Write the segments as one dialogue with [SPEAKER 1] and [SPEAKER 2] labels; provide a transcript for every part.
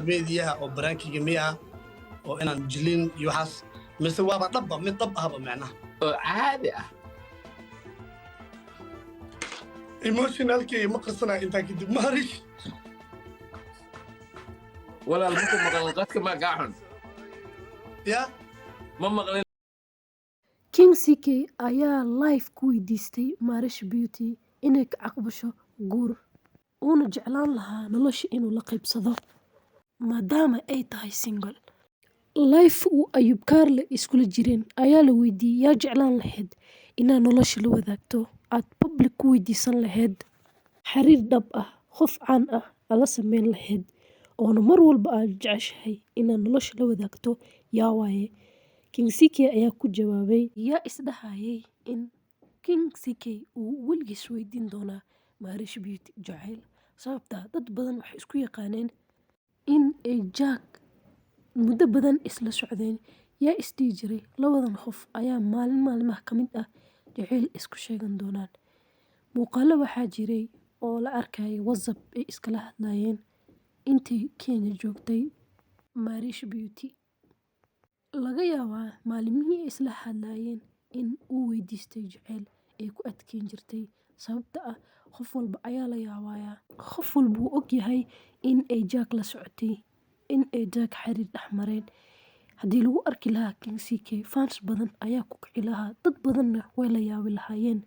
[SPEAKER 1] meediyaha oo baraankiga miya oo inaan jilin iyo waxaas mise waaba dhabba mid dhab ahba macnaha
[SPEAKER 2] oo caadi ah
[SPEAKER 1] emotionalkii ma qarsanaa intaa kadib maarish
[SPEAKER 2] walaal markuu maqal qadka ma gacan
[SPEAKER 1] ya
[SPEAKER 2] ma maqlin
[SPEAKER 3] King CK ayaa live ku weydiistay Marish Beauty inay ka aqbasho guur uuna jeclaan lahaa nolosha inuu la qaybsado maadaama ay tahay single. Live uu Ayub Karle iskula jireen ayaa la weydiiyey yaa jeclaan lahayd inaad nolosha la wadaagto aad public ku weydiisan lahayd xiriir dhab ah qof caan ah ala sameyn lahayd oona mar walba aad jeceshahay inaad nolosha la wadaagto yaa waaye. King CK ayaa ku jawaabay yaa isdhahayay in King CK uu weligiis weydiin doonaa Marish Beauty jacayl sababtaa dad badan waxay isku yaqaaneen in ay Jack muddo badan isla socdeen yaa isdhihi jiray labadan qof ayaa maalin maalmaha ka mid ah jacayl isku sheegan doonaan. Muuqaalo waxaa jiray oo la arkayay WhatsApp ay iskala hadlayeen intii Kenya joogtay Marish Beauty. Laga yaabaa maalimihii ay isla hadlayeen in uu weydiistay jacayl ay ku adkeyn jirtay sababta ah qof walba ayaa la yaabayaa qof walba wuu ogyahay in ay Jack la socotay in ay Jack xiriir dhex mareen haddii lagu arki lahaa King CK fans badan ayaa ku kici lahaa dad badanna way la yaabi lahaayeen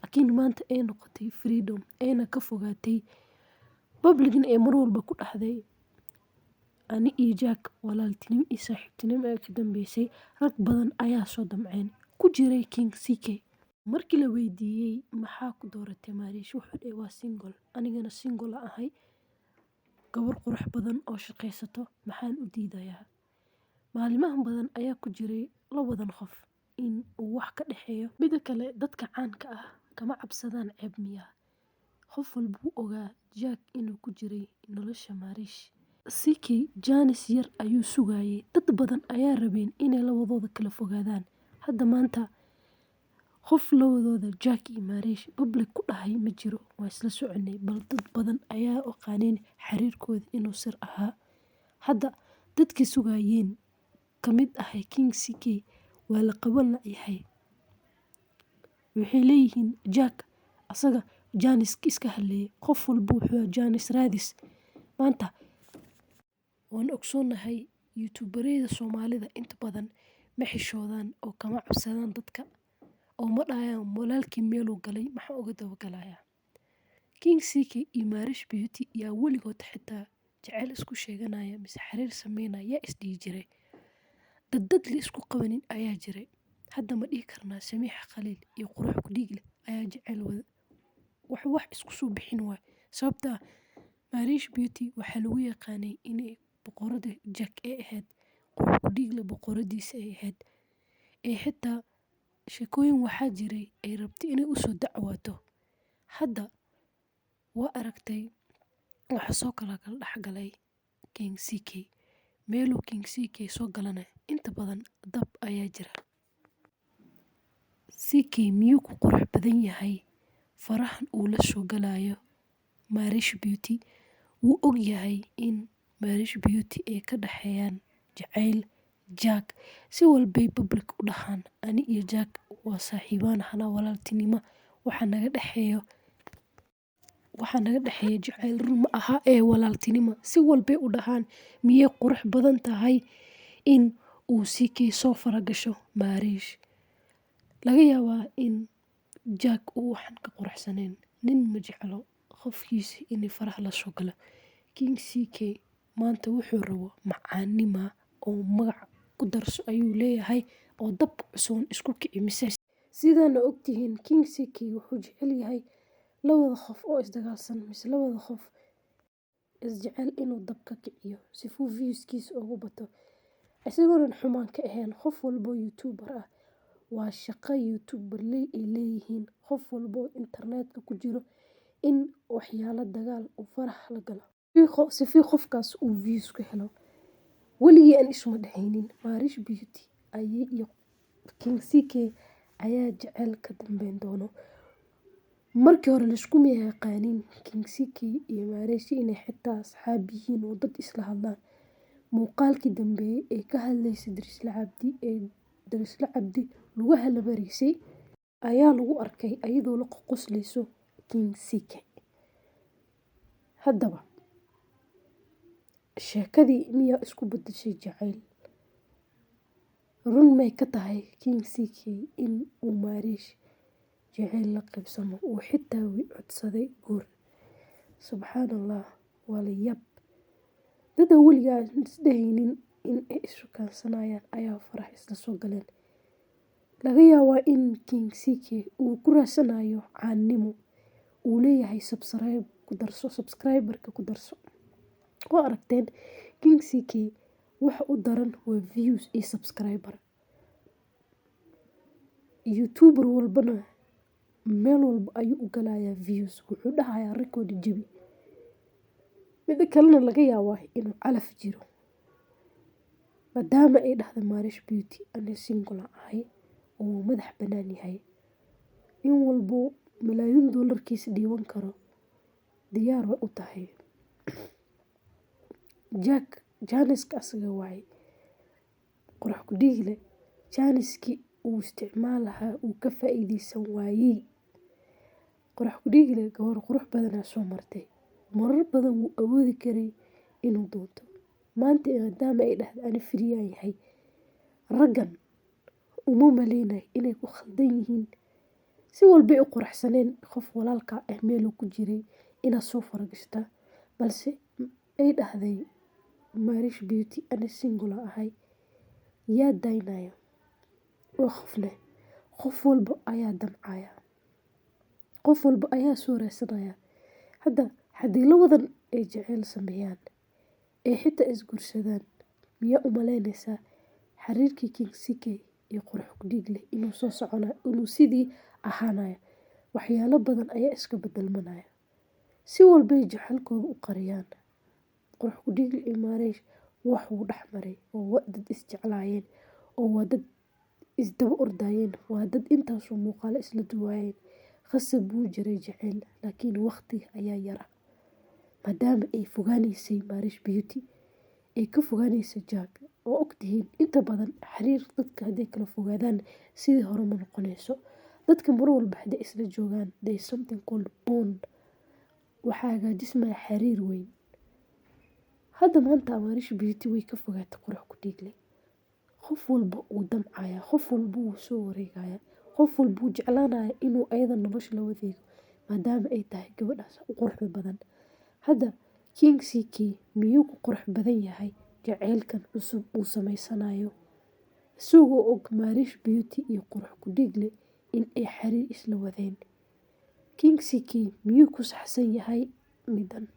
[SPEAKER 3] laakiin maanta ay noqotay freedom ayna ka fogaatay publicna ee mar walba ku dhaxday ani iyo Jack walaaltinimo iyo saaxiibtinimo ee ka dambeysay rag badan ayaa soo damceen ku jiray King CK. Markii la weydiiyey maxaa ku dooratay Marish wuxuu dhahay waa single anigana single ahay gabar qurux badan oo shaqaysato maxaan u diidayaa. Maalimahan badan ayaa ku jiray labadan qof in uu wax ka dhexeeyo mida kale dadka caanka ah kama cabsadaan ceeb miyaa qof walba wuu ogaa Jack inuu ku jiray nolosha Marish. CK Janice yar ayuu sugayay dad badan ayaa rabeen inay labadooda kala fogaadaan hadda maanta qof labadooda Jack iyo Marish public ku dhahay ma jiro waa isla soconay bal dad badan ayaa oqaaneen xiriirkooda inuu sir ahaa hadda dadkii sugayeen ka mid ahay King CK waa la qaban yahay waxay leeyihiin Jack asaga Janice iska hadlayay qof walba wuxuu Janice raadis maanta waan ogsoonahay youtuberada Soomaalida inta badan ma xishoodaan oo kama cabsadaan dadka oo ma dhahayaan walaalkii meeluu galay maxaa uga dabagalayaa. King CK iyo Marish Beauty yaa weligood xitaa jacayl isku sheeganaya mise xiriir sameynaya yaa isdhihi jiray dad la isku qabanin ayaa jiray hadda ma dhihi karnaa Samiixa Khaliil iyo Qurux ku dhiig leh ayaa jacayl wada wax isku soo bixin waay sababta Marish Beauty waxaa lagu yaqaanay inay boqorada Jack ay ahayd Qurux ku dhiig leh boqoradiisa ay ahayd ee xitaa sheekooyin waxaa jiray ay rabtay inay u soo dacwaato hadda waa aragtay waxa soo kala dhexgalay King CK meeluu King CK soo galana inta badan dab ayaa jira. CK miyuu ku qurux badan yahay farahan uu la soo galayo Marish Beauty wuu og yahay in Marish Beauty ay ka dhaxeeyaan jacayl Jack si walbay public u dhahaan ani iyo Jack waa saaxiibaan hana walaaltinimo waxa naga dhaxeeyo jacayl run ma aha ee walaaltinimo si walbay u dhahaan miyay qurux badan tahay in uu CK soo faragasho Marish laga yaabaa in Jack uu waxan ka quruxsaneen nin ma jeclo qofkiisa inay faraha la soo galo King CK maanta wuxuu rabo macaanima oo magac ku darso ayuu leeyahay oo dab cusub isku kici mise sidana ogtihiin King CK wuxuu jecel yahay labada qof oo isdagaalsan mise labada qof isjecel inuu dab ka kiciyo si uu viewskiisa ugu bato isagoo xumaan ka ahayn qof walbo YouTuber ah waa shaqo YouTuber leeyihiin qof walbo internetka ku jiro in waxyaalo dagaal uu farax la galo si qofkaas uu views ku helo weligii aan isma dhaxaynin Marish Beauty iyo King CK ayaa jacayl ka dambeyn doono markii hore la isku yaqaanin King CK iyo Marish inay xitaa asxaab yihiin oo dad isla hadlaan muuqaalkii dambeeyay ee ka hadlaysay Darisla Cabdi lugaha la marisay ayaa lagu arkay ayadoo la qoslayso King CK. Haddaba sheekadii miyaa isku beddeshay jacayl? Run may ka tahay King CK in uu Maariish jacayl la qaybsamo uu xitaa codsaday guur? Subxaanallah, waa la yaab. Dad aan weligaa isdhehaynin in ay isu kaansanayaan ayaa farax isla soo galeen. Laga yaabaa in King CK uu ku raadsanayo caannimo, uu leeyahay subscriber-ka ku darso. Waa aragteen King CK waxa u daran waa views iyo subscriber. YouTuber walbana meel walba ayuu u galayaa views, wuxuu dhahayaa record jabi. Mida kalena laga yaabaa inuu calaf jiro, maadaama ay dhahday Maariish Beauty ani single ahay oo madax bannaan yahay. In walbo malaayiin dollarkiisa dhiiban karo diyaar way u tahay. Jack Janiska asaga waay qurux ku dhiigle Janiski uu isticmaalahaa uu ka faa'iideysan waayey. Qurux ku dhiigle gabar qurux badanaa soo martay, marar badan wuu awoodi karay inuu doonto. Maanta maadaama ay dhahday ani free yahay, raggan uma maleynay inay ku khaldan yihiin. Si walba u quraxsaneen qof walaalka ah meel ku jiray inaad soo faragashta, balse ay dhahday Maariish Beauty ani single ahay. Yaa daynaya oo qof walba ayaa damcaya, qof walba ayaa soo raadsanaya. Hadda haddii labadan ay jacayl sameeyaan ee xitaa isguursadaan, miyaa u malaynaysaa xiriirkii King CK iyo qurux ku dhiigle inuu soo soconayo, inuu sidii ahaanayo? Waxyaalo badan ayaa iska bedelmanaya. Si walba ay jacaylkooda u qariyaan, qurux ku dhiigle iyo Maariish wax uu dhex maray oo waa dad isjeclaayeen, oo waa dad isdaba ordayeen, waa dad intaasoo muuqaalo isla duwaayeen. Khasab buu jiray jacayl, laakiin waqti ayaa yara maadaama ay fogaanaysay Maariish Beauty ay ka fogaanaysay Jack. oo ogtihiin inta badan xiriir dadka hadday kala fogaadaan sidii hore ma noqonayso. Dadka mar walba hadday isla joogaan there is something called bond, waxaa hagaajismaya xiriir weyn. Hadda maanta Maariish Beauty way ka fogaatay qurux ku dhiigle. Qof walba uu damcaya, qof walba uu soo wareegaya, qof walba uu jeclaanaya inuu ayada nolosha la wadeego maadaama ay tahay gabadhaas u quruxda badan. Hadda King CK miyuu ku qurux badan yahay jacaylkan cusub uu samaysanayo, isagoo og Maariish Beauty iyo qurux ku dhiigle in ay xiriir isla wadeen? King CK miyuu ku saxsan yahay midan?